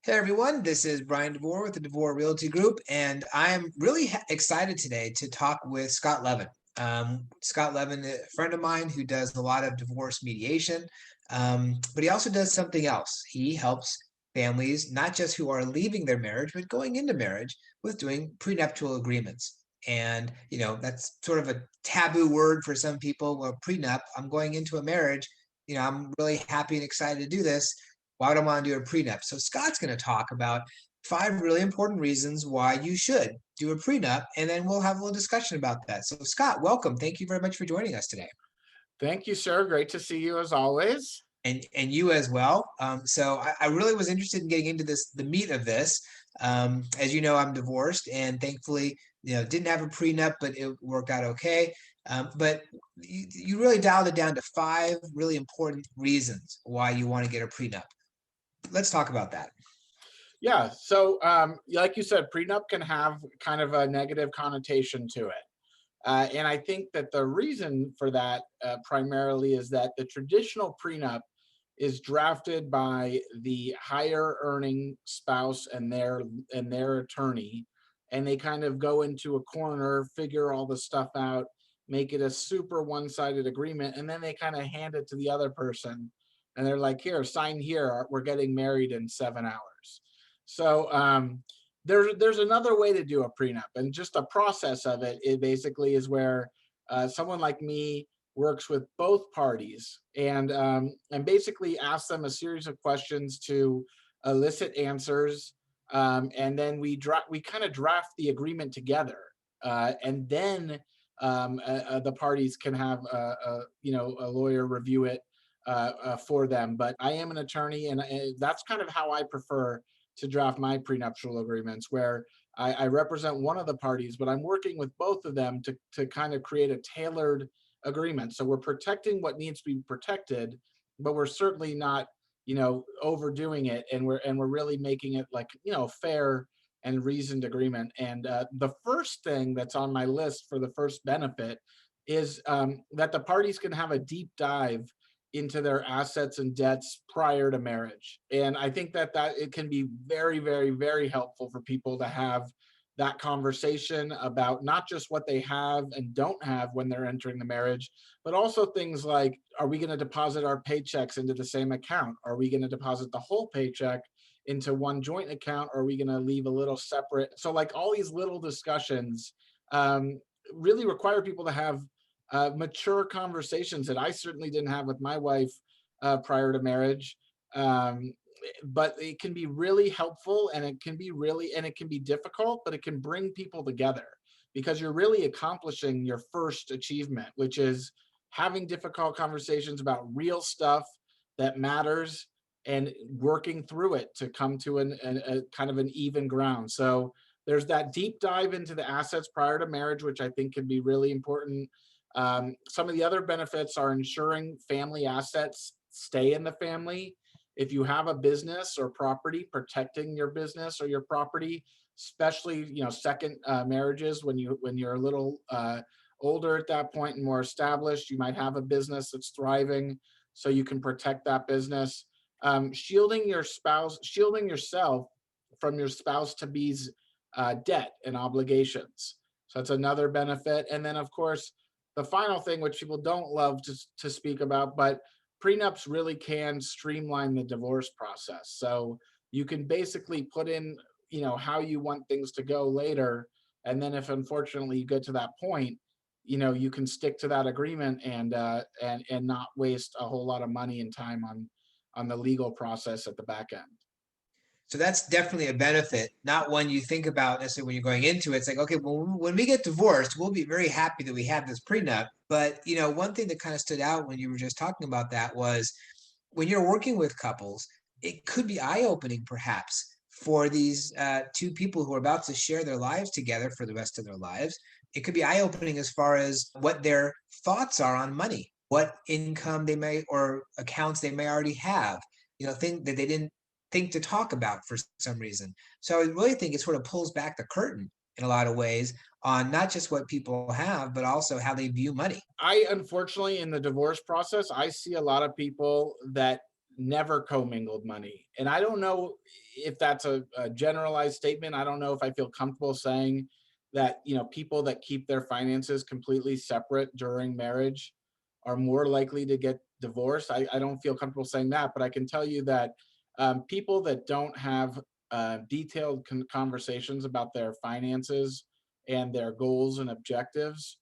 Hey everyone, this is Brian DeVore with the DeVore Realty Group, and I'm really excited today to talk with Scott Levin. Scott Levin, a friend of mine who does a lot of divorce mediation, but he also does something else. He helps families, not just who are leaving their marriage, but going into marriage with doing prenuptial agreements. And, that's sort of a taboo word for some people. Well, prenup, I'm going into a marriage. I'm really happy and excited to do this. Why would I want to do a prenup? So Scott's going to talk about 5 really important reasons why you should do a prenup, and then we'll have a little discussion about that. So Scott, welcome. Thank you very much for joining us today. Thank you, sir. Great to see you as always. And you as well. So I really was interested in getting into the meat of this. As you know, I'm divorced, and thankfully, didn't have a prenup, but it worked out okay. But you really dialed it down to 5 really important reasons why you want to get a prenup. Let's talk about that. Yeah. So, like you said, prenup can have kind of a negative connotation to it. And I think that the reason for that primarily is that the traditional prenup is drafted by the higher earning spouse and their attorney, and they kind of go into a corner, figure all the stuff out, make it a super one-sided agreement, and then they kind of hand it to the other person, and they're like, "Here, sign here. We're getting married in 7 hours." So there's another way to do a prenup, and just the process of it basically is where someone like me works with both parties and basically asks them a series of questions to elicit answers, and then we kind of draft the agreement together, and then the parties can have a lawyer review it for them. But I am an attorney, and that's kind of how I prefer to draft my prenuptial agreements, where I represent one of the parties, but I'm working with both of them to kind of create a tailored agreement. So we're protecting what needs to be protected, but we're certainly not, overdoing it, and we're really making it like, fair and reasoned agreement. And the first thing that's on my list for the first benefit is that the parties can have a deep dive into their assets and debts prior to marriage. And I think that it can be very, very, very helpful for people to have that conversation about not just what they have and don't have when they're entering the marriage, but also things like, are we going to deposit our paychecks into the same account? Are we going to deposit the whole paycheck into one joint account? Or are we going to leave a little separate? So like all these little discussions really require people to have mature conversations that I certainly didn't have with my wife prior to marriage. But it can be really helpful, and it can be difficult, but it can bring people together because you're really accomplishing your first achievement, which is having difficult conversations about real stuff that matters and working through it to come to a kind of an even ground. So there's that deep dive into the assets prior to marriage, which I think can be really important. Some of the other benefits are ensuring family assets stay in the family. If you have a business or property, protecting your business or your property, especially second marriages, when you're a little older at that point and more established, you might have a business that's thriving, so you can protect that business. Shielding yourself from your spouse to be's debt and obligations. So that's another benefit. And then, of course, the final thing, which people don't love to speak about, but prenups really can streamline the divorce process. So you can basically put in, how you want things to go later. And then if unfortunately you get to that point, you can stick to that agreement and not waste a whole lot of money and time on the legal process at the back end. So that's definitely a benefit, not one you think about necessarily when you're going into it. It's like, okay, well, when we get divorced, we'll be very happy that we have this prenup. But, one thing that kind of stood out when you were just talking about that was when you're working with couples, it could be eye-opening perhaps for these two people who are about to share their lives together for the rest of their lives. It could be eye-opening as far as what their thoughts are on money, what income they may or accounts they may already have, thing that they didn't think to talk about for some reason. So I really think it sort of pulls back the curtain in a lot of ways on not just what people have, but also how they view money. I unfortunately, in the divorce process, I see a lot of people that never commingled money. And I don't know if that's a generalized statement. I don't know if I feel comfortable saying that, people that keep their finances completely separate during marriage are more likely to get divorced. I don't feel comfortable saying that, but I can tell you that people that don't have detailed conversations about their finances and their goals and objectives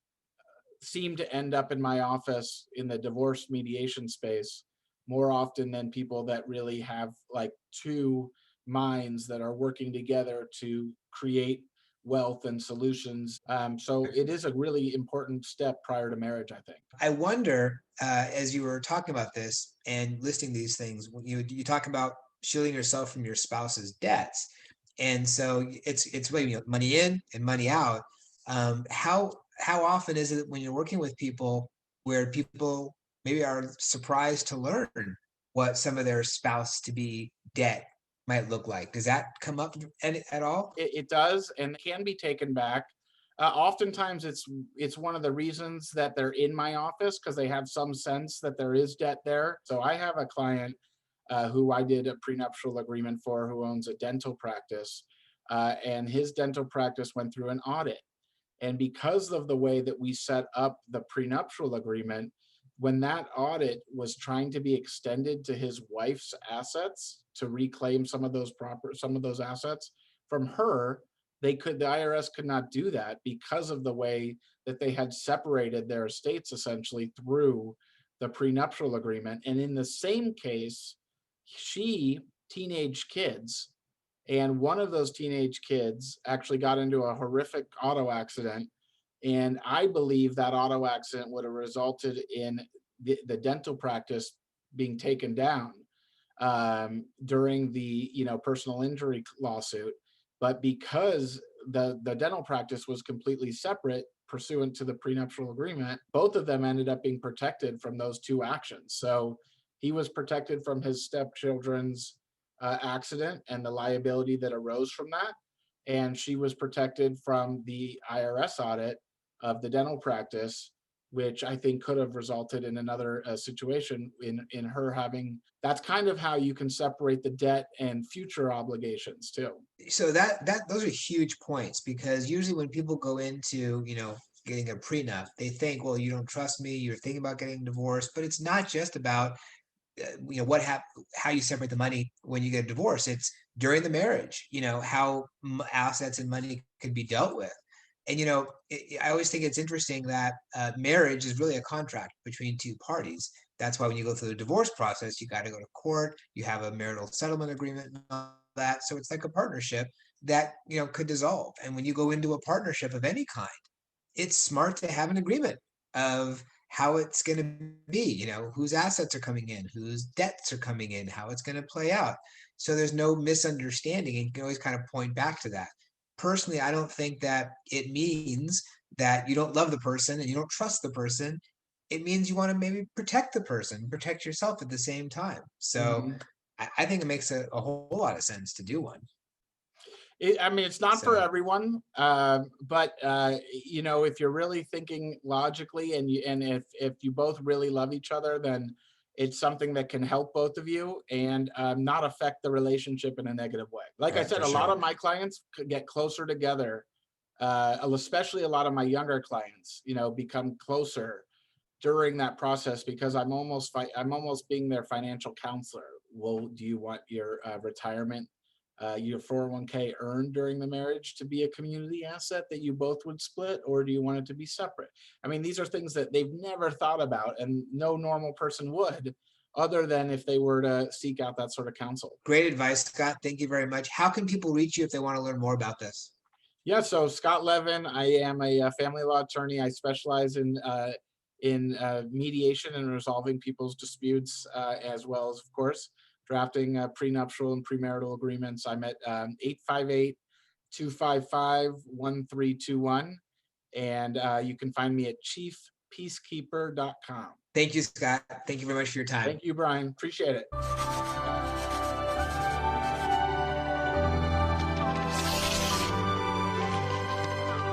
seem to end up in my office in the divorce mediation space more often than people that really have like two minds that are working together to create wealth and solutions. So it is a really important step prior to marriage, I think. I wonder, as you were talking about this and listing these things, when you talk about shielding yourself from your spouse's debts, and so it's really, money in and money out. How often is it when you're working with people where people maybe are surprised to learn what some of their spouse to be debt might look like? Does that come up at all? It does, and can be taken back. Oftentimes, it's one of the reasons that they're in my office because they have some sense that there is debt there. So I have a client who I did a prenuptial agreement for, who owns a dental practice, and his dental practice went through an audit. And because of the way that we set up the prenuptial agreement, when that audit was trying to be extended to his wife's assets to reclaim some of those assets from her, the IRS could not do that because of the way that they had separated their estates essentially through the prenuptial agreement. And in the same case, she teenage kids, and one of those teenage kids actually got into a horrific auto accident. And I believe that auto accident would have resulted in the dental practice being taken down during the personal injury lawsuit. But because the dental practice was completely separate pursuant to the prenuptial agreement, both of them ended up being protected from those two actions. So he was protected from his stepchildren's accident and the liability that arose from that. And she was protected from the IRS audit of the dental practice, which I think could have resulted in another situation in her having. That's kind of how you can separate the debt and future obligations too. So that those are huge points, because usually when people go into, getting a prenup, they think, well, you don't trust me, you're thinking about getting divorced. But it's not just about how you separate the money when you get a divorce. It's during the marriage, how assets and money can be dealt with. And I always think it's interesting that marriage is really a contract between two parties. That's why when you go through the divorce process, you got to go to court, you have a marital settlement agreement and all that. So it's like a partnership that could dissolve. And when you go into a partnership of any kind, it's smart to have an agreement of how it's going to be, whose assets are coming in, whose debts are coming in, how it's going to play out. So there's no misunderstanding, and you can always kind of point back to that. Personally, I don't think that it means that you don't love the person and you don't trust the person. It means you want to maybe protect the person, protect yourself at the same time. So Mhm. I think it makes a whole lot of sense to do one. I mean, it's not for So everyone, but if you're really thinking logically, and if you both really love each other, then it's something that can help both of you and not affect the relationship in a negative way. Like I right, said, for a lot sure. of my clients could get closer together, especially a lot of my younger clients, become closer during that process because I'm almost being their financial counselor. Well, do you want your 401k earned during the marriage to be a community asset that you both would split, or do you want it to be separate? I mean, these are things that they've never thought about, and no normal person would, other than if they were to seek out that sort of counsel. Great advice, Scott. Thank you very much. How can people reach you if they want to learn more about this? Yeah, so Scott Levin, I am a family law attorney. I specialize in mediation and resolving people's disputes, as well as, of course, drafting prenuptial and premarital agreements. I'm at 858-255-1321, and you can find me at chiefpeacekeeper.com. Thank you, Scott. Thank you very much for your time. Thank you, Brian. Appreciate it.